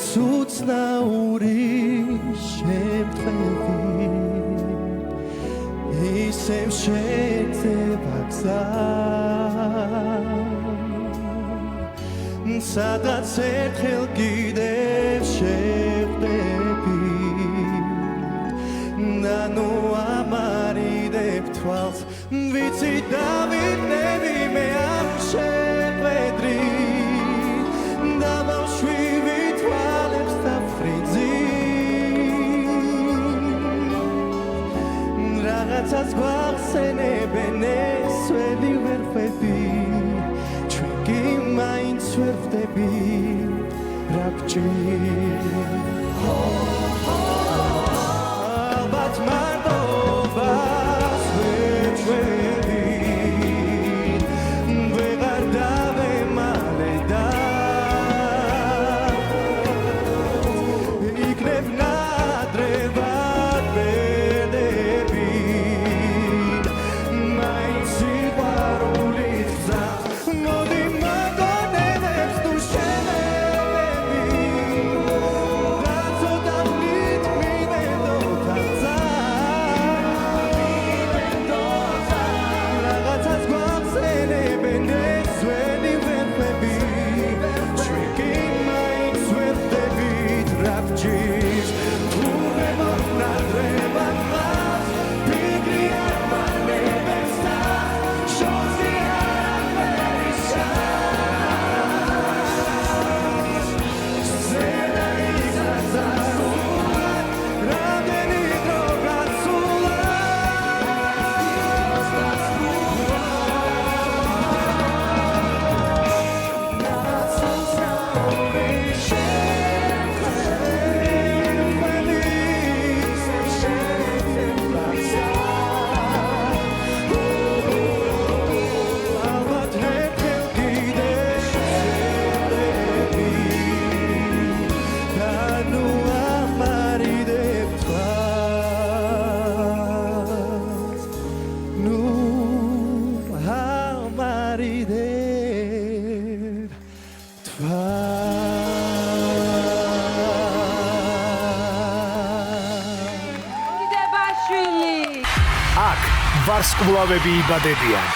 ცუცნაური შემთხვევი ისევ შეეცევა გზა სადაც ერთხელ კიდევ შევხვდები და ნუ ამარიდებ თვალს ვიცი დავიტნები მე ამ შეხვედრი და ბავშვი ვითვალებს დაფრინძი რაღაცას გვახსენებენ ესველი ვერ ხვდები ჩვენ კი მაინც ვერ ხვდები რა გჭირს ალბათ მარტობას ვერ ჩვევი ვეღარ დავემალე და იქნებ ნადრევად ბედები მაინც სიყვარული გზავს მოდი მაგონებებს თუ შევევები და ცოტა მივედოთ რაღაცას გვახსენებენ ესველი ვერ ხვდები ჩვენ კი მაინც ვერ ხვდებით რა გჭირს ურემოთ ნადრევად მას ფიქრი არ მანებებს და შორზე არაფერი შანს ზედა იზაზარულად რამდენი დრო გასულა ალბათ ერთხელ კიდევ შევხვდები და ნუ ამარიდებ თვალს ნუ ამარიდებ დიდებაშვილი აქ ვარსკვლავები იბადებიან.